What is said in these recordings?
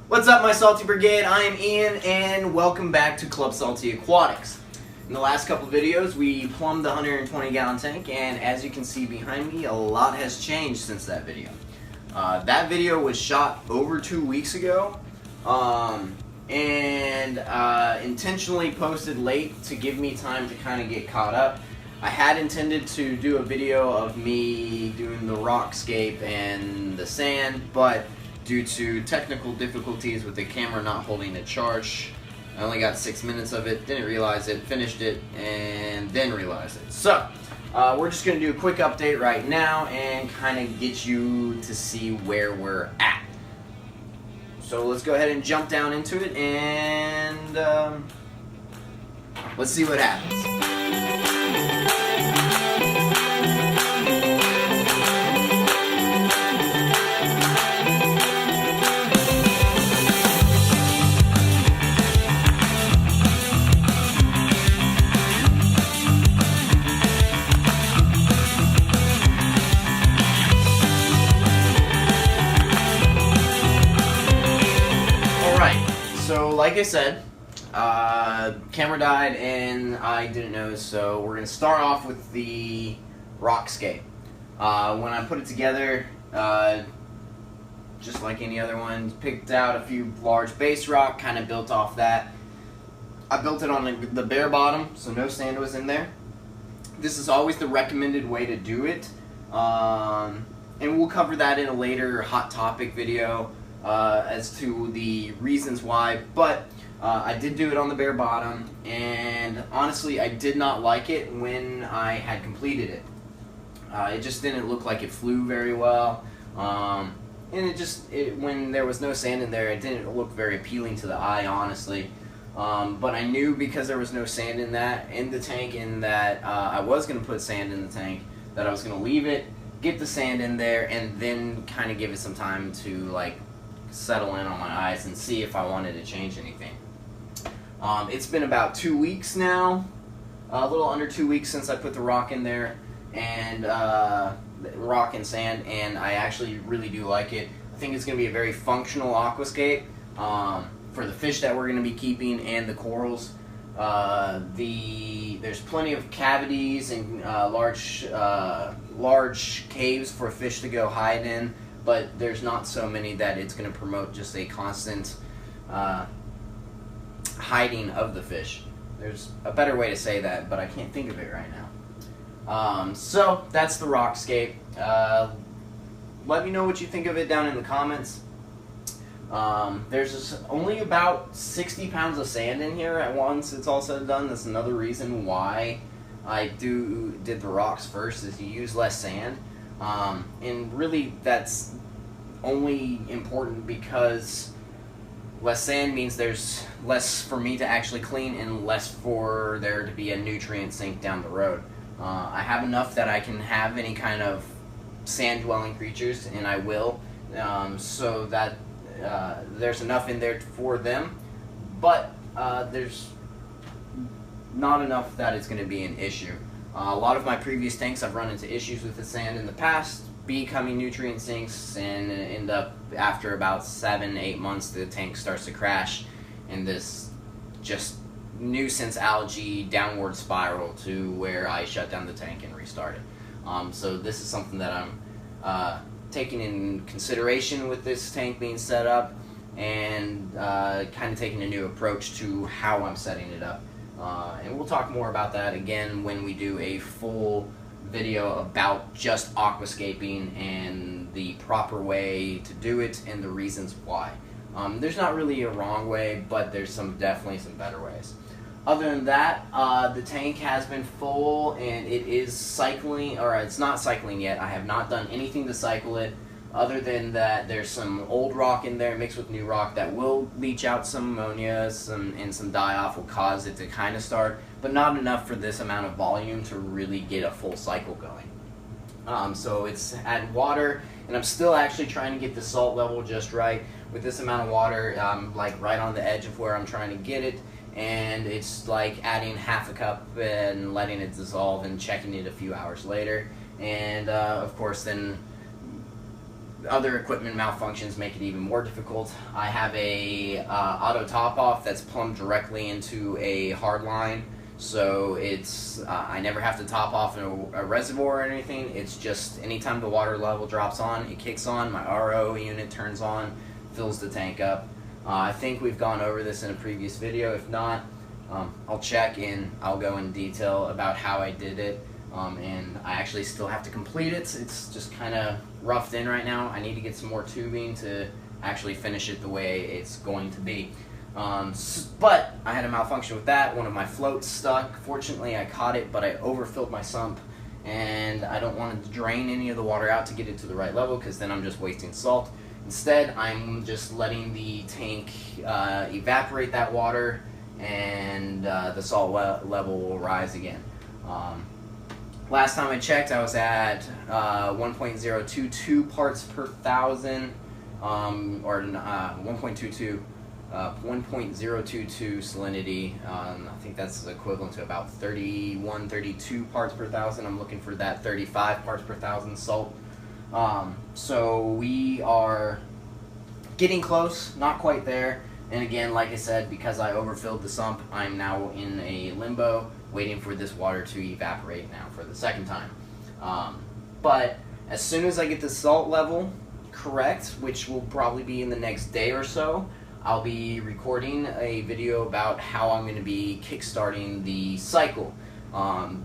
What's up, my Salty Brigade? I am Ian, and welcome back to Club Salty Aquatics. In the last couple videos, we plumbed the 120-gallon tank, and as you can see behind me, a lot has changed since that video. That video was shot over 2 weeks ago, and intentionally posted late to give me time to kind of get caught up. I had intended to do a video of me doing the rockscape and the sand, but due to technical difficulties with the camera not holding a charge, I only got 6 minutes of it, didn't realize it, finished it, and then realized it. So, we're just going to do a quick update right now and kind of get you to see where we're at. So let's go ahead and jump down into it and let's see what happens. So, like I said, camera died and I didn't know, so we're going to start off with the rockscape. When I put it together, just like any other one, picked out a few large base rock, kind of built off that. I built it on the bare bottom, so no sand was in there. This is always the recommended way to do it, and we'll cover that in a later hot topic video. As to the reasons why, but I did do it on the bare bottom, and honestly I did not like it when I had completed it. It just didn't look like it flew very well, and when there was no sand in there, it didn't look very appealing to the eye, honestly. But I knew because there was no sand in the tank, and that I was going to put sand in the tank, that I was going to leave it, get the sand in there, and then kind of give it some time to like settle in on my eyes and see if I wanted to change anything. It's been about 2 weeks now, a little under 2 weeks since I put the rock in there, and rock and sand, and I actually really do like it. I think it's going to be a very functional aquascape for the fish that we're going to be keeping and the corals. There's plenty of cavities and large caves for fish to go hide in, but there's not so many that it's going to promote just a constant hiding of the fish. There's a better way to say that, but I can't think of it right now. So that's the rockscape. Let me know what you think of it down in the comments. There's only about 60 pounds of sand in here at once. It's all said and done. That's another reason why I did the rocks first, is you use less sand. And really that's only important because less sand means there's less for me to actually clean and less for there to be a nutrient sink down the road. I have enough that I can have any kind of sand dwelling creatures, and I will, so that there's enough in there for them, but there's not enough that it's going to be an issue. A lot of my previous tanks, I've run into issues with the sand in the past becoming nutrient sinks, and end up after about 7-8 months the tank starts to crash in this just nuisance algae downward spiral to where I shut down the tank and restart it. So this is something that I'm taking in consideration with this tank being set up, and kind of taking a new approach to how I'm setting it up. And we'll talk more about that again when we do a full video about just aquascaping and the proper way to do it and the reasons why. There's not really a wrong way, but there's definitely some better ways. Other than that, the tank has been full and it is cycling, or it's not cycling yet. I have not done anything to cycle it. Other than that, there's some old rock in there mixed with new rock that will leach out some ammonia, and some die-off will cause it to kind of start, but not enough for this amount of volume to really get a full cycle going. So it's adding water, and I'm still actually trying to get the salt level just right. With this amount of water, I'm like right on the edge of where I'm trying to get it, and it's like adding half a cup and letting it dissolve and checking it a few hours later. And of course then other equipment malfunctions make it even more difficult. I have a auto top off that's plumbed directly into a hard line, so it's I never have to top off a reservoir or anything. It's just anytime the water level drops on, it kicks on, my RO unit turns on, fills the tank up. I think we've gone over this in a previous video. If not, I'll check and I'll go in detail about how I did it. And I actually still have to complete it. It's just kind of roughed in right now. I need to get some more tubing to actually finish it the way it's going to be. But I had a malfunction with that. One of my floats stuck. Fortunately, I caught it, but I overfilled my sump, and I don't want to drain any of the water out to get it to the right level, because then I'm just wasting salt. Instead, I'm just letting the tank evaporate that water, and the salt level will rise again. Last time I checked, I was at 1.022 parts per thousand, or 1.022 salinity. I think that's equivalent to about 31, 32 parts per thousand. I'm looking for that 35 parts per thousand salt. So we are getting close, not quite there. And again, like I said, because I overfilled the sump, I'm now in a limbo, waiting for this water to evaporate now for the second time. But as soon as I get the salt level correct, which will probably be in the next day or so, I'll be recording a video about how I'm going to be kickstarting the cycle.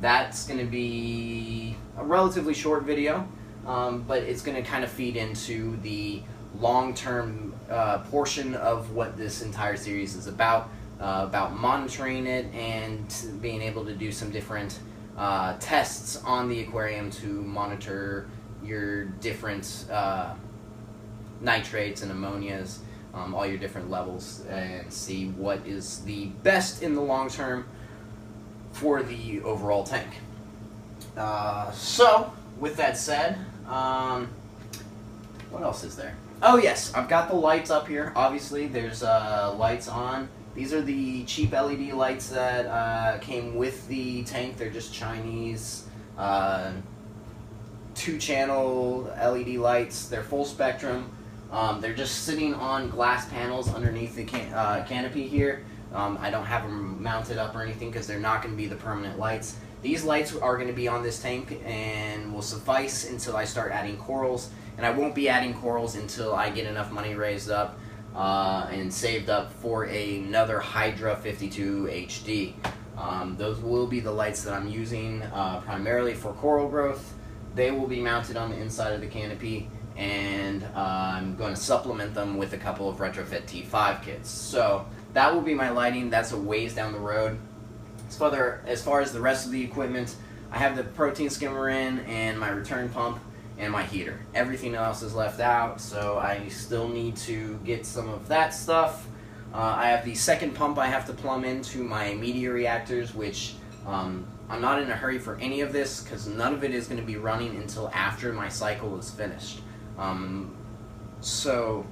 That's going to be a relatively short video, but it's going to kind of feed into the long-term portion of what this entire series is about monitoring it and being able to do some different tests on the aquarium to monitor your different nitrates and ammonias, all your different levels, and see what is the best in the long term for the overall tank. So with that said, what else is there? Oh yes, I've got the lights up here. Obviously there's lights on. These are the cheap LED lights that came with the tank. They're just Chinese 2-channel LED lights. They're full spectrum. They're just sitting on glass panels underneath the canopy here. I don't have them mounted up or anything because they're not going to be the permanent lights. These lights are going to be on this tank and will suffice until I start adding corals. And I won't be adding corals until I get enough money raised up and saved up for another Hydra 52 HD. Those will be the lights that I'm using primarily for coral growth. They will be mounted on the inside of the canopy, and I'm going to supplement them with a couple of retrofit T5 kits. So that will be my lighting. That's a ways down the road. As far as the rest of the equipment, I have the protein skimmer in and my return pump and my heater. Everything else is left out, so I still need to get some of that stuff. I have the second pump I have to plumb into my media reactors, which I'm not in a hurry for any of this because none of it is going to be running until after my cycle is finished. So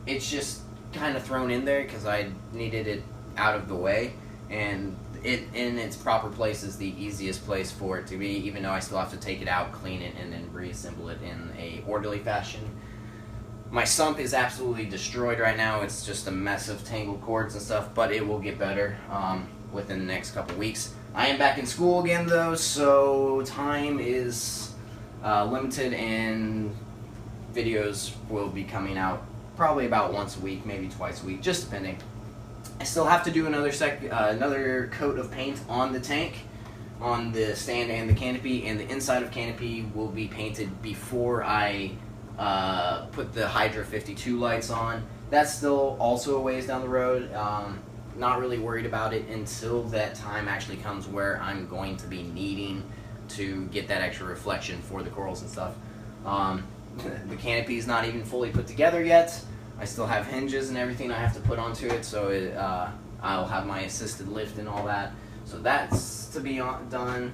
it's just kind of thrown in there because I needed it out of the way, and it in its proper place is the easiest place for it to be, even though I still have to take it out, clean it, and then reassemble it in a orderly fashion. My sump is absolutely destroyed right now. It's just a mess of tangled cords and stuff, but it will get better within the next couple weeks. I am back in school again though, so time is limited and videos will be coming out probably about once a week, maybe twice a week, just depending. I still have to do another coat of paint on the tank, on the stand and the canopy, and the inside of canopy will be painted before I put the Hydra 52 lights on. That's still also a ways down the road. Not really worried about it until that time actually comes where I'm going to be needing to get that extra reflection for the corals and stuff. The canopy is not even fully put together yet. I still have hinges and everything I have to put onto it, so I'll have my assisted lift and all that. So that's to be done.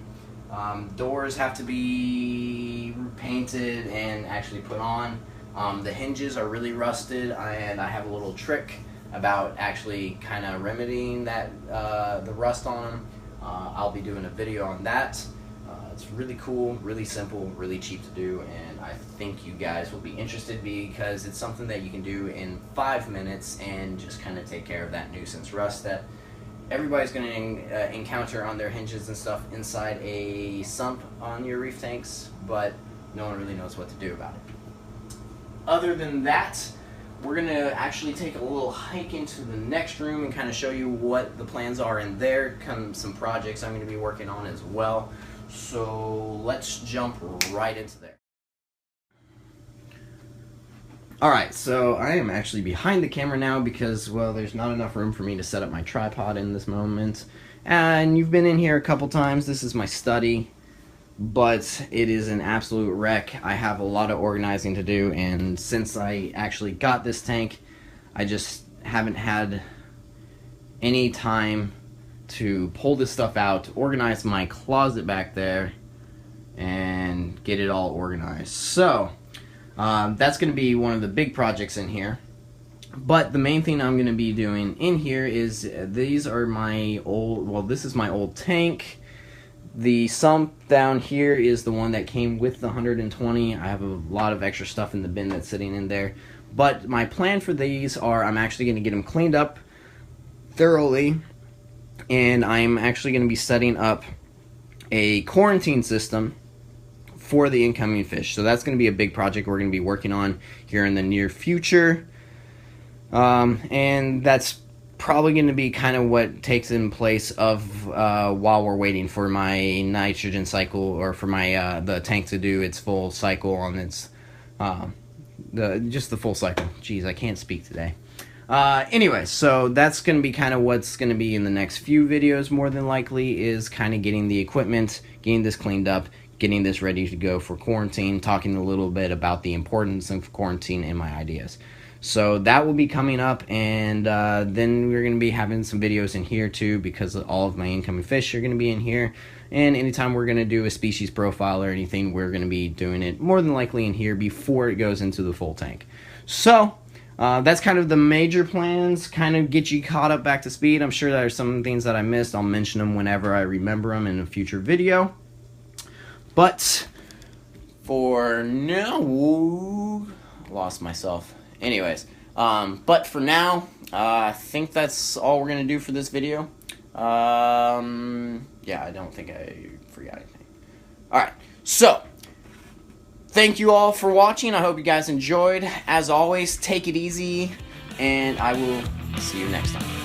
Doors have to be painted and actually put on. The hinges are really rusted, and I have a little trick about actually kind of remedying that the rust on them. I'll be doing a video on that It's really cool, really simple, really cheap to do, and I think you guys will be interested because it's something that you can do in 5 minutes and just kind of take care of that nuisance rust that everybody's going to encounter on their hinges and stuff inside a sump on your reef tanks, but no one really knows what to do about it. Other than that, we're going to actually take a little hike into the next room and kind of show you what the plans are in there, some projects I'm going to be working on as well. So let's jump right into there. Alright, so I am actually behind the camera now because, well, there's not enough room for me to set up my tripod in this moment. And you've been in here a couple times. This is my study, but it is an absolute wreck. I have a lot of organizing to do, and since I actually got this tank, I just haven't had any time to pull this stuff out, organize my closet back there, and get it all organized. So that's going to be one of the big projects in here. But the main thing I'm going to be doing in here is these are my old, well, this is my old tank. The sump down here is the one that came with the 120. I have a lot of extra stuff in the bin that's sitting in there. But my plan for these are I'm actually going to get them cleaned up thoroughly, and I'm actually going to be setting up a quarantine system for the incoming fish. So that's going to be a big project we're going to be working on here in the near future. And that's probably going to be kind of what takes in place of while we're waiting for my nitrogen cycle, or for my the tank to do its full cycle on its just the full cycle. Jeez, I can't speak today. Anyway, so that's going to be kind of what's going to be in the next few videos, more than likely, is kind of getting the equipment, getting this cleaned up, getting this ready to go for quarantine, talking a little bit about the importance of quarantine and my ideas. So that will be coming up, and then we're going to be having some videos in here too, because all of my incoming fish are going to be in here. And anytime we're going to do a species profile or anything, we're going to be doing it more than likely in here before it goes into the full tank. So that's kind of the major plans, kind of get you caught up back to speed. I'm sure there are some things that I missed. I'll mention them whenever I remember them in a future video. But for now, lost myself. Anyways, but for now, I think that's all we're going to do for this video. Yeah, I don't think I forgot anything. Alright, so thank you all for watching. I hope you guys enjoyed. As always, take it easy, and I will see you next time.